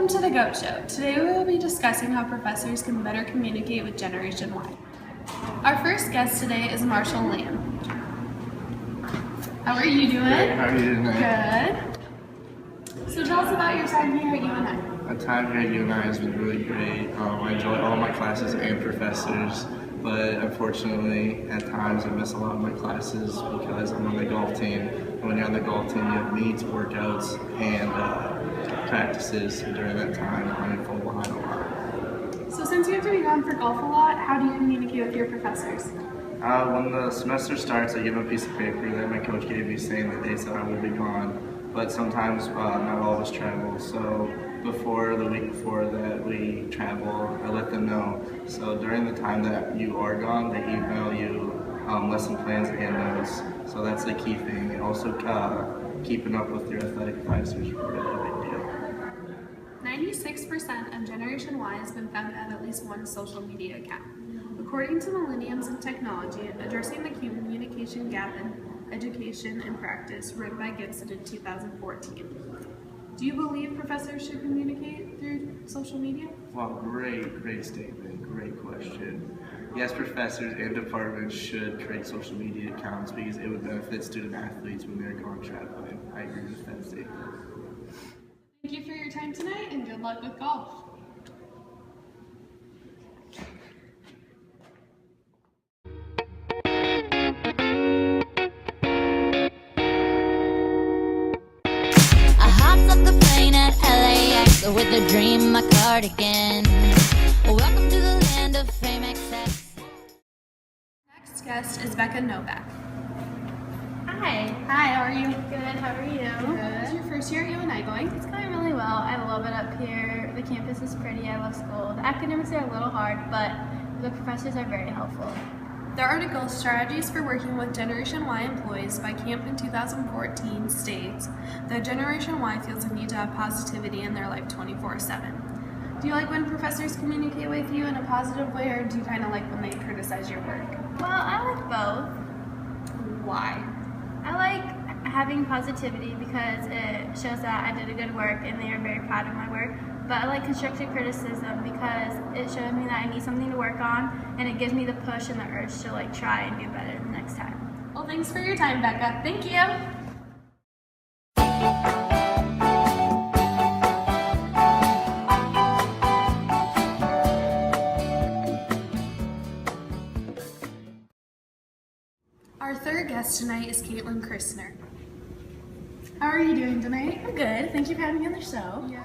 Welcome to the GOAT Show. Today we will be discussing how professors can better communicate with Generation Y. Our first guest today is Marshall Lamb. How are you doing? Good. How are you doing tonight? Good. So tell us about your time here at UNI. My time here at UNI has been really great. I enjoy all my classes and professors, but unfortunately at times I miss a lot of my classes because I'm on the golf team. And when you're on the golf team, you have meets, workouts, and practices. So during that time, I'm fall behind a lot. So since you have to be gone for golf a lot, how do you communicate with your professors? When the semester starts, I give them a piece of paper that my coach gave me saying the dates that I will be gone. But sometimes not all of us travel, so the week before that we travel, I let them know. So during the time that you are gone, they email you lesson plans and notes. So that's the key thing. And also keeping up with your athletic advisors is really a big deal. 96% of Generation Y has been found to have at least one social media account. According to Millenniums in Technology, Addressing the Communication Gap in Education and Practice, written by Gibson in 2014. Do you believe professors should communicate through social media? Well, great statement, great question. Yes, professors and departments should create social media accounts because it would benefit student athletes when they're going traveling. I agree with that statement. Thank you for your time tonight and good luck with golf. With a dream, my cardigan. Welcome to the land of fame excess. Next guest is Becca Novak. Hi. Hi, how are you? Good, how are you? Good. Is your first year at UNI going? It's going really well. I love it up here. The campus is pretty. I love school. The academics are a little hard, but the professors are very helpful. The article, Strategies for Working with Generation Y Employees by Camp in 2014 states that Generation Y feels a need to have positivity in their life 24/7. Do you like when professors communicate with you in a positive way, or do you kind of like when they criticize your work? Well, I like both. Why? I like having positivity because it shows that I did a good work and they are very proud of my work. But I like constructive criticism because it shows me that I need something to work on, and it gives me the push and the urge to try and do better the next time. Well, thanks for your time, Becca. Thank you. Our third guest tonight is Caitlin Christner. How are you doing tonight? I'm good. Thank you for having me on the show. Yeah.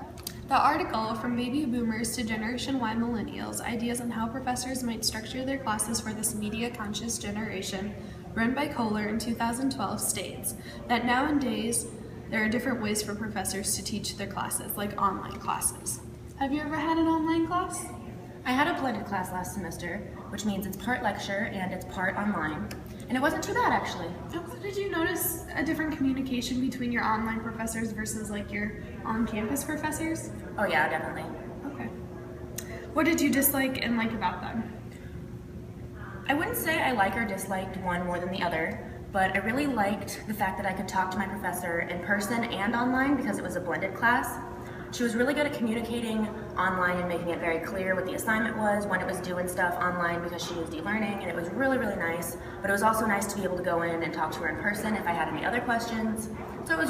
The article, From Baby Boomers to Generation Y Millennials, Ideas on How Professors Might Structure Their Classes for This Media-Conscious Generation, run by Kohler in 2012, states that nowadays there are different ways for professors to teach their classes, like online classes. Have you ever had an online class? I had a blended class last semester, which means it's part lecture and it's part online. And it wasn't too bad, actually. Did you notice a different communication between your online professors versus your on-campus professors? Oh yeah, definitely. Okay. What did you dislike and like about them? I wouldn't say I like or disliked one more than the other, but I really liked the fact that I could talk to my professor in person and online because it was a blended class. She was really good at communicating online and making it very clear what the assignment was, when it was due and stuff online because she used e-learning, and it was really, really nice. But it was also nice to be able to go in and talk to her in person if I had any other questions. So it was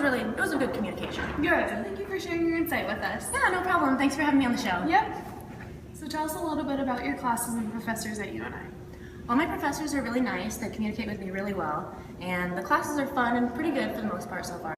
a good communication. Good. Thank you for sharing your insight with us. Yeah, no problem. Thanks for having me on the show. Yep. So tell us a little bit about your classes and professors at UNI. Well, my professors are really nice. They communicate with me really well. And the classes are fun and pretty good for the most part so far.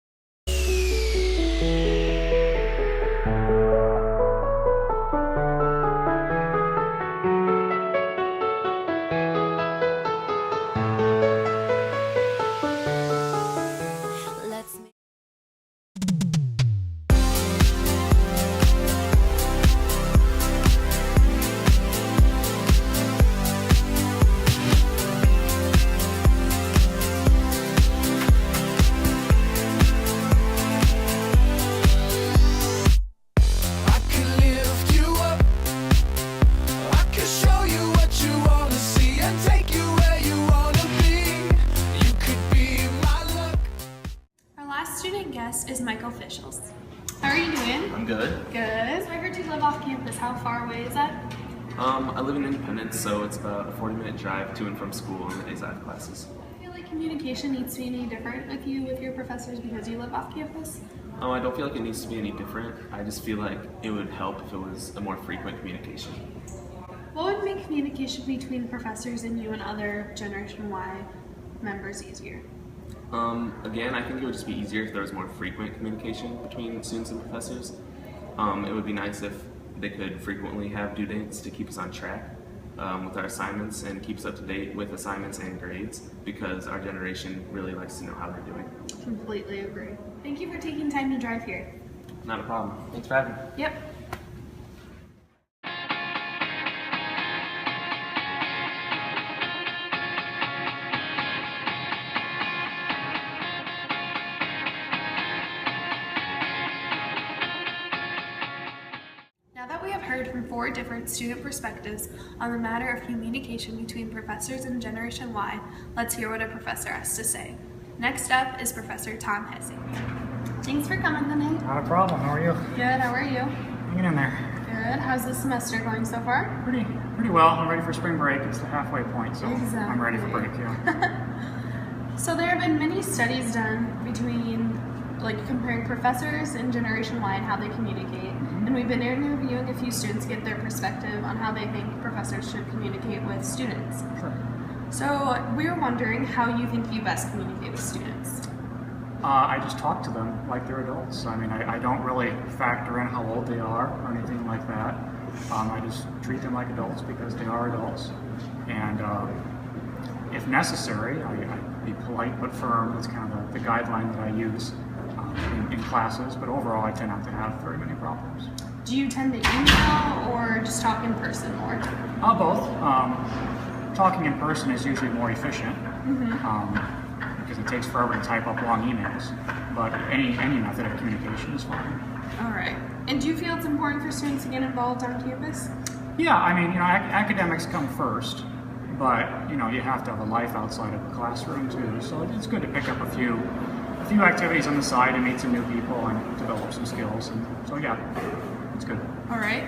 Student guest is Michael Fischels. How are you doing? I'm good. Good. So I heard you live off campus. How far away is that? I live in Independence, so it's about a 40-minute drive to and from school on the days I have classes. Do you feel like communication needs to be any different with your professors because you live off campus? I don't feel like it needs to be any different. I just feel like it would help if it was a more frequent communication. What would make communication between professors and you and other Generation Y members easier? Again, I think it would just be easier if there was more frequent communication between students and professors. It would be nice if they could frequently have due dates to keep us on track with our assignments and keep us up to date with assignments and grades, because our generation really likes to know how they're doing. Completely agree. Thank you for taking time to drive here. Not a problem. Thanks for having me. Yep. Now that we have heard from 4 different student perspectives on the matter of communication between professors and Generation Y, let's hear what a professor has to say. Next up is Professor Tom Hesse. Thanks for coming tonight. Not a problem. How are you? Good, how are you? Hanging in there. Good. How's the semester going so far? Pretty well. I'm ready for spring break. It's the halfway point, so I'm ready for break, yeah. So there have been many studies done between comparing professors and Generation Y and how they communicate. And we've been interviewing a few students to get their perspective on how they think professors should communicate with students. Sure. So we're wondering how you think you best communicate with students. I just talk to them like they're adults. I mean, I don't really factor in how old they are or anything like that. I just treat them like adults because they are adults. And if necessary, I be polite but firm. That's kind of the guideline that I use in classes, but overall I tend not to have very many problems. Do you tend to email or just talk in person more? Both. Talking in person is usually more efficient because it takes forever to type up long emails, but any method of communication is fine. All right. And do you feel it's important for students to get involved on campus? Yeah, I mean, academics come first, but you have to have a life outside of the classroom too, so it's good to pick up a few activities on the side and meet some new people and develop some skills, and so yeah, it's good. All right.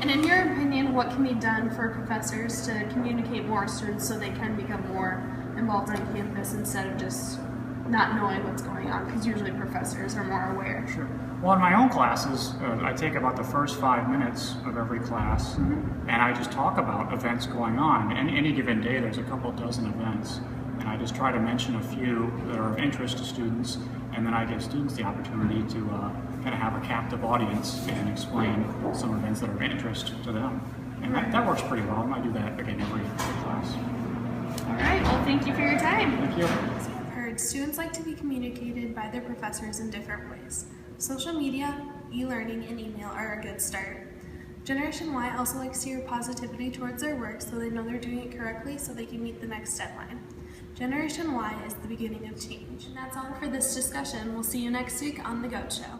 And in your opinion, what can be done for professors to communicate more with students so they can become more involved on campus instead of just not knowing what's going on? Because usually professors are more aware. Sure. Well, in my own classes, I take about the first 5 minutes of every class, and I just talk about events going on. And any given day, there's a couple dozen events, and I just try to mention a few that are of interest to students, and then I give students the opportunity to kind of have a captive audience and explain some events that are of interest to them. And that works pretty well. I do that again every class. All right. Well, thank you for your time. Thank you. As you've heard, students like to be communicated by their professors in different ways. Social media, e-learning, and email are a good start. Generation Y also likes to hear positivity towards their work so they know they're doing it correctly so they can meet the next deadline. Generation Y is the beginning of change. And that's all for this discussion. We'll see you next week on The Goat Show.